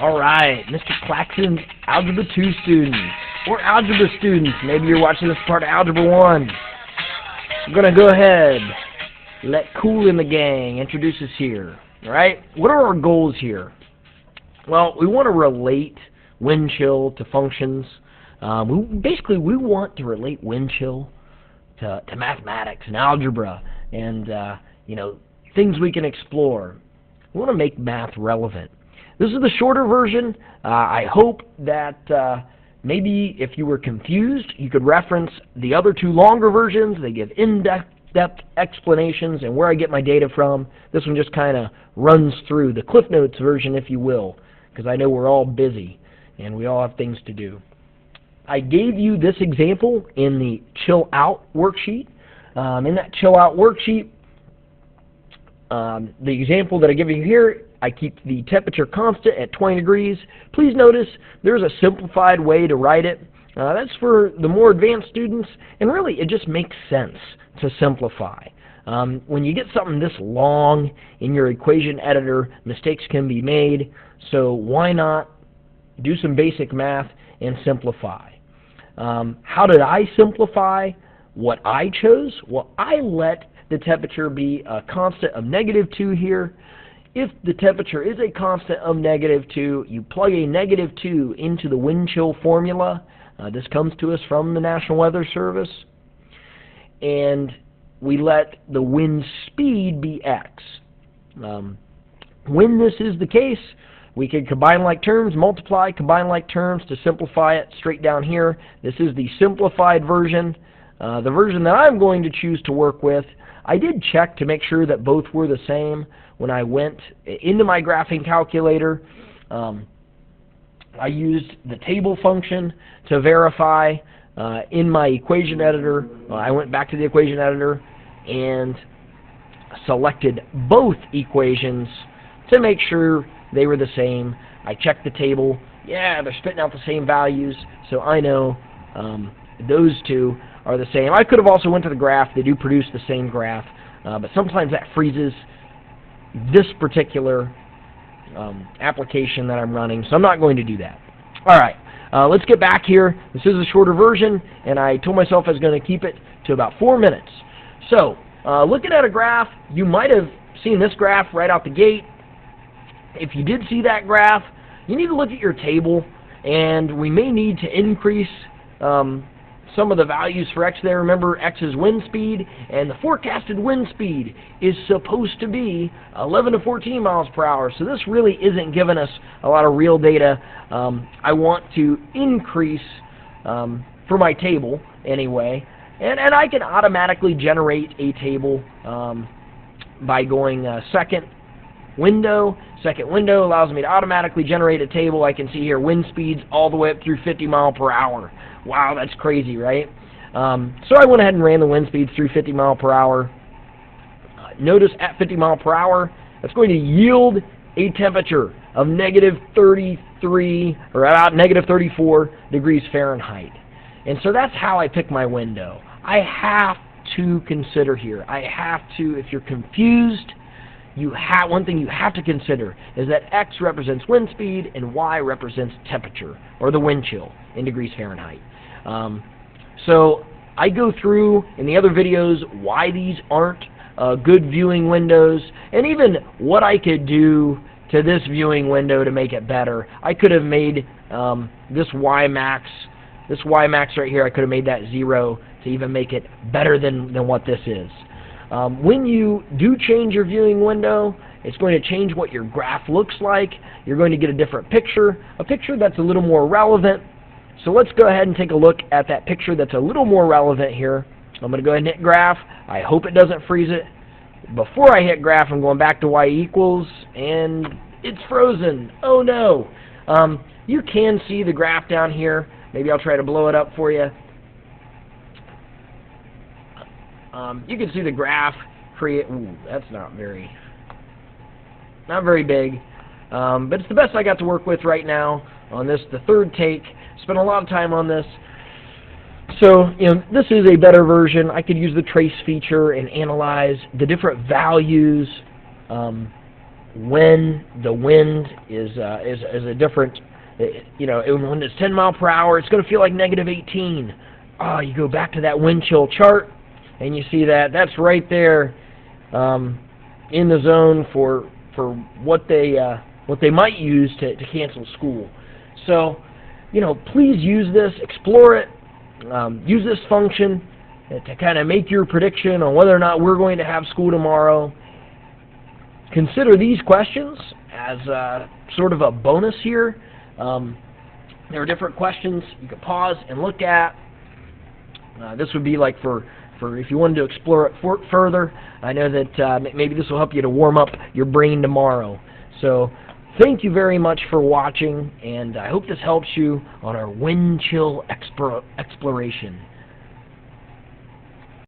Alright, Mr. Claxon's Algebra 2 students, or Algebra students, maybe you're watching this part of Algebra 1. I'm going to go ahead, let Cool in the gang introduce us here. Alright, what are our goals here? Well, we want to relate Windchill to functions. Basically, we want to relate Windchill to mathematics and algebra and, things we can explore. We want to make math relevant. This is the shorter version. I hope that maybe if you were confused, you could reference the other two longer versions. They give in-depth explanations and where I get my data from. This one just kind of runs through the Cliff Notes version, if you will, because I know we're all busy and we all have things to do. I gave you this example in the Chill Out worksheet. In that Chill Out worksheet, the example that I give you here, I keep the temperature constant at 20 degrees. Please notice there's a simplified way to write it. That's for the more advanced students, and really it just makes sense to simplify. When you get something this long in your equation editor, mistakes can be made, so why not do some basic math and simplify? How did I simplify what I chose? Well, I let the temperature be a constant of -2 here. If the temperature is a constant of -2, you plug a -2 into the wind chill formula. This comes to us from the National Weather Service. And we let the wind speed be x. When this is the case, we can combine like terms, multiply, combine like terms to simplify it straight down here. This is the simplified version. The version that I'm going to choose to work with, I did check to make sure that both were the same when I went into my graphing calculator. I used the table function to verify in my equation editor. I went back to the equation editor and selected both equations to make sure they were the same. I checked the table. Yeah, they're spitting out the same values, so I know those two are the same. I could have also went to the graph. They do produce the same graph, but sometimes that freezes this particular application that I'm running, so I'm not going to do that. Alright, let's get back here. This is a shorter version, and I told myself I was going to keep it to about 4 minutes. So, looking at a graph, you might have seen this graph right out the gate. If you did see that graph, you need to look at your table, and we may need to increase some of the values for x there. Remember, x is wind speed, and the forecasted wind speed is supposed to be 11 to 14 miles per hour, so this really isn't giving us a lot of real data. I want to increase for my table anyway, and I can automatically generate a table by going second window. Second window allows me to automatically generate a table. I can see here wind speeds all the way up through 50 miles per hour. Wow, that's crazy, right? So I went ahead and ran the wind speeds through 50 miles per hour. Notice at 50 miles per hour, that's going to yield a temperature of -33 or about -34 degrees Fahrenheit. And so that's how I pick my window. I have to consider here. I have to, if you're confused, one thing you have to consider is that x represents wind speed and y represents temperature, or the wind chill in degrees Fahrenheit. So I go through in the other videos why these aren't good viewing windows, and even what I could do to this viewing window to make it better. I could have made this y max right here, I could have made that 0 to even make it better than what this is. When you do change your viewing window, it's going to change what your graph looks like. You're going to get a different picture, a picture that's a little more relevant. So let's go ahead and take a look at that picture that's a little more relevant here. I'm going to go ahead and hit graph. I hope it doesn't freeze it. Before I hit graph, I'm going back to y equals, and it's frozen. Oh no. You can see the graph down here. Maybe I'll try to blow it up for you. You can see the graph create. Ooh, that's not very big, but it's the best I got to work with right now on this, the third take. Spent a lot of time on this, so this is a better version. I could use the trace feature and analyze the different values when the wind is a different, you know, when it's 10 mile per hour, it's going to feel like negative 18. You go back to that wind chill chart, and you see that that's right there in the zone for what they might use to cancel school. So, you know, please use this, explore it, use this function to kind of make your prediction on whether or not we're going to have school tomorrow. Consider these questions as sort of a bonus here. There are different questions you could pause and look at. This would be like for if you wanted to explore it further. I know that maybe this will help you to warm up your brain tomorrow. So thank you very much for watching, and I hope this helps you on our wind chill exploration.